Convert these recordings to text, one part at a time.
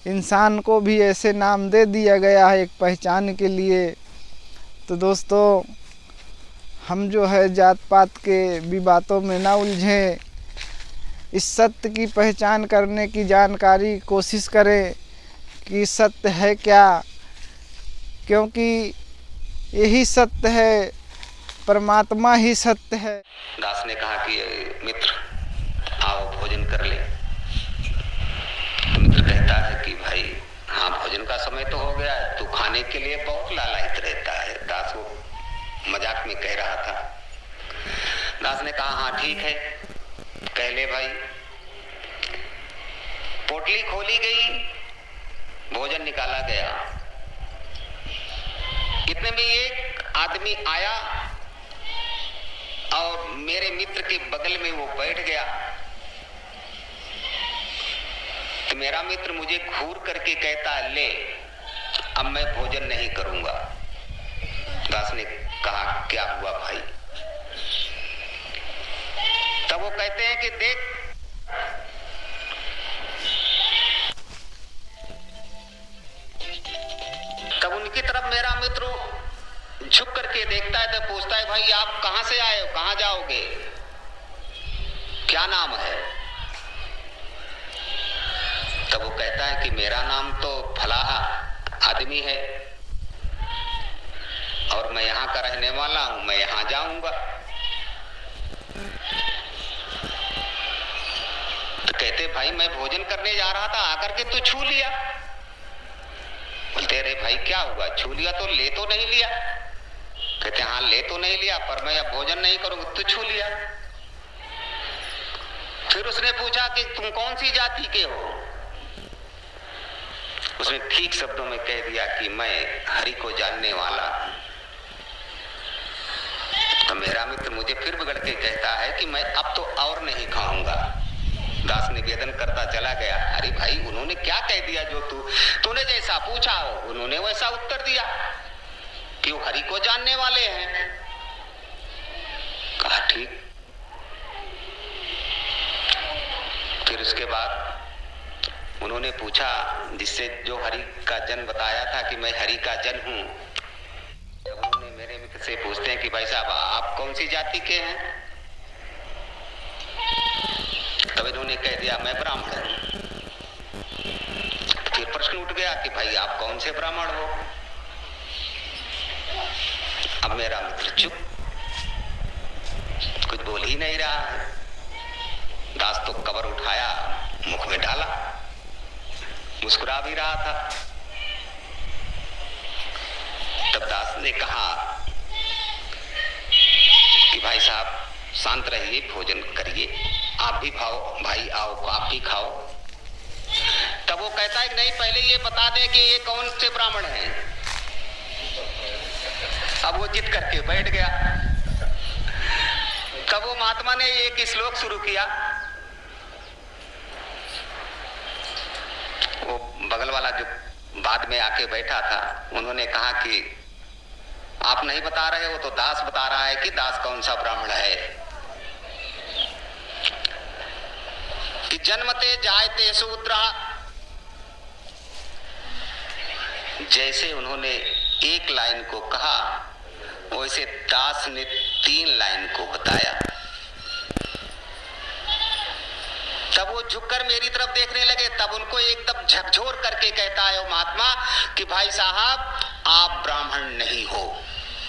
इंसान को भी ऐसे नाम दे दिया गया है एक पहचान के लिए। तो दोस्तों, हम जो है जात पात के विवादों में ना उलझें, इस सत्य की पहचान करने की जानकारी कोशिश करें कि सत्य है क्या, क्योंकि यही सत्य है, परमात्मा ही सत्य है। दास ने कहा कि मित्र आओ भोजन कर ले। तो मित्र कहता है कि भाई हाँ, भोजन का समय तो हो गया है, तू खाने के लिए बहुत लालायित रहता है। दास वो मजाक में कह रहा था। दास ने कहा हाँ ठीक है, कह ले भाई। पोटली खोली गई, भोजन निकाला गया। इतने में एक आदमी आया और मेरे मित्र के बगल में वो बैठ गया। तो मेरा मित्र मुझे घूर करके कहता है, ले अब मैं भोजन नहीं करूंगा। दास ने कहा क्या हुआ भाई? तब वो कहते हैं कि देख, तब उनकी तरफ मेरा मित्र झुक करके देखता है तो पूछता है, भाई आप कहां से आए हो, कहां जाओगे, क्या नाम है? तब वो कहता है कि मेरा नाम तो फलाहा आदमी है और मैं यहाँ का रहने वाला हूं, मैं यहाँ जाऊंगा। तो कहते भाई मैं भोजन करने जा रहा था, आकर के तू छू लिया। बोलते अरे भाई क्या हुआ, छू लिया तो ले तो नहीं लिया? कहते हाँ ले तो नहीं लिया, पर मैं अब भोजन नहीं करूंगा, तू छू लिया। फिर उसने पूछा कि तुम कौन सी जाति के हो? उसने ठीक शब्दों में कह दिया कि मैं हरि को जानने वाला हूं। तो मेरा मित्र मुझे फिर बिगड़ के कहता है कि मैं अब तो और नहीं खाऊंगा। दास निवेदन करता चला गया, अरे भाई उन्होंने क्या कह दिया, जो तूने जैसा पूछा हो उन्होंने वैसा उत्तर दिया कि वो हरि को जानने वाले हैं। कहा ठीक। फिर उसके बाद उन्होंने पूछा, जिससे जो हरि का जन बताया था कि मैं हरि का जन हूं, जब उन्होंने मेरे मित्र से पूछते हैं कि भाई साहब आप कौन सी जाति के हैं? तब इन्होंने कह दिया मैं ब्राह्मण हूं। फिर प्रश्न उठ गया कि भाई आप कौन से ब्राह्मण हो? अब मेरा मित्र चुप, कुछ बोल ही नहीं रहा है। दास तो कवर उठाया, मुख में डाला, मुस्कुरा भी रहा था। तब दास ने कहा कि भाई साहब शांत रहिए, भोजन करिए, आप भी खाओ, भाई आओ आप भी खाओ। तब वो कहता है कि नहीं, पहले ये बता दें कि ये कौन से ब्राह्मण हैं। अब वो जिद करके बैठ गया। तब वो महात्मा ने एक श्लोक शुरू किया। वो बगल वाला जो बाद में आके बैठा था, उन्होंने कहा कि आप नहीं बता रहे हो तो दास बता रहा है कि दास कौन सा ब्राह्मण है। कि जन्मते जायते शूद्रा, जैसे उन्होंने एक लाइन को कहा वैसे दास ने 3 लाइन को बताया। तब वो झुककर मेरी तरफ देखने लगे। तब उनको एकदम झकझोर करके कहता है वो महात्मा कि भाई साहब आप ब्राह्मण नहीं हो।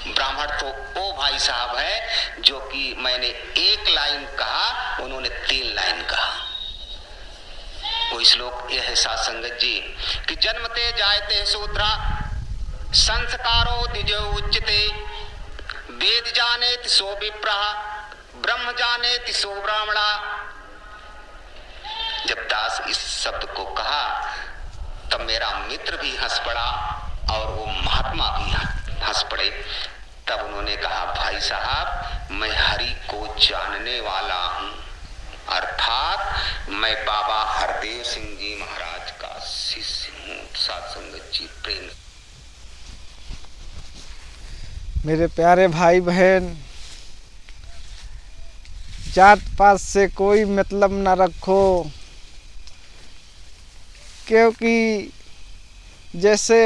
ब्राह्मण तो वो भाई साहब है जो कि मैंने 1 लाइन कहा, उन्होंने 3 लाइन कहा। वो श्लोक यह है साध संगत जी कि जन्मते जायते शूद्रा संस्कारो द्विजो उच्यते, वेद जानेति सो विप्रः ब्रह्म जानेति सो ब्राह्मणा। जब दास इस शब्द को कहा तब मेरा मित्र भी हंस पड़ा और वो महात्मा भी हंस पड़े। तब उन्होंने कहा भाई साहब मैं हरि को जानने वाला हूं, अर्थात मैं बाबा हरदेव सिंह जी महाराज का शिष्य हूं। साध संगत जी प्रेम। मेरे प्यारे भाई बहन, जात पात से कोई मतलब न रखो, क्योंकि जैसे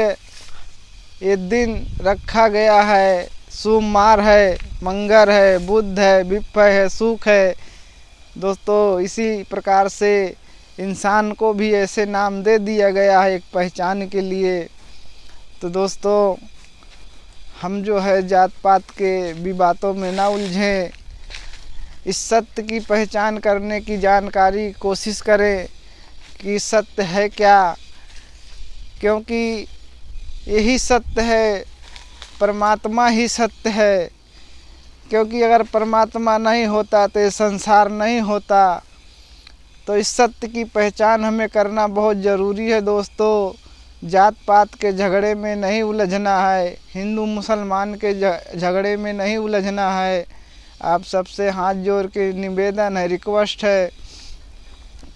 ये दिन रखा गया है, सोमवार है, मंगर है, बुध है, विप्र है, सुख है दोस्तों, इसी प्रकार से इंसान को भी ऐसे नाम दे दिया गया है एक पहचान के लिए। तो दोस्तों हम जो है जात पात के विवादों में ना उलझें, इस सत्य की पहचान करने की जानकारी कोशिश करें कि सत्य है क्या, क्योंकि यही सत्य है, परमात्मा ही सत्य है। क्योंकि अगर परमात्मा नहीं होता तो ये संसार नहीं होता। तो इस सत्य की पहचान हमें करना बहुत ज़रूरी है दोस्तों। जात पात के झगड़े में नहीं उलझना है, हिंदू मुसलमान के झगड़े में नहीं उलझना है। आप सबसे हाथ जोड़ के निवेदन है, रिक्वेस्ट है,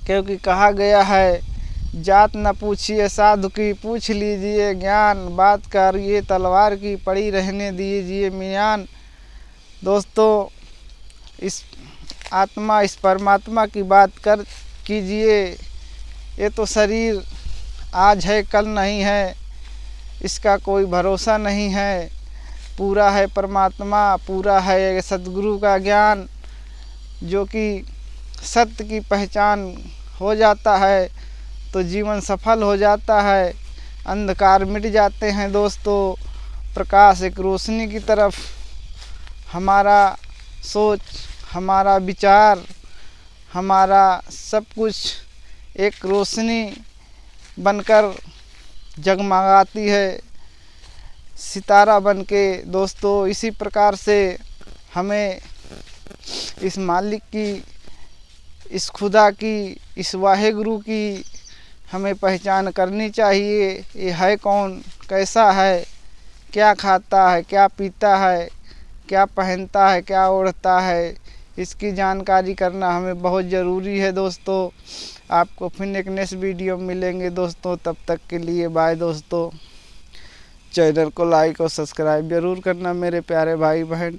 क्योंकि कहा गया है जात न पूछिए साधु की, पूछ लीजिए ज्ञान, बात करिए तलवार की, पड़ी रहने दीजिए मियान। दोस्तों इस आत्मा, इस परमात्मा की बात कीजिए। ये तो शरीर आज है कल नहीं है, इसका कोई भरोसा नहीं है। पूरा है परमात्मा, पूरा है सद्गुरु का ज्ञान, जो कि सत्य की पहचान हो जाता है तो जीवन सफल हो जाता है, अंधकार मिट जाते हैं दोस्तों। प्रकाश एक रोशनी की तरफ हमारा सोच, हमारा विचार, हमारा सब कुछ एक रोशनी बनकर जगमगाती है, सितारा बनके दोस्तों। इसी प्रकार से हमें इस मालिक की, इस खुदा की, इस वाहेगुरु की हमें पहचान करनी चाहिए। ये है कौन, कैसा है, क्या खाता है, क्या पीता है, क्या पहनता है, क्या ओढ़ता है, इसकी जानकारी करना हमें बहुत ज़रूरी है दोस्तों। आपको फिर एक नेक्स्ट वीडियो में मिलेंगे दोस्तों, तब तक के लिए बाय दोस्तों। चैनल को लाइक और सब्सक्राइब ज़रूर करना मेरे प्यारे भाई बहन।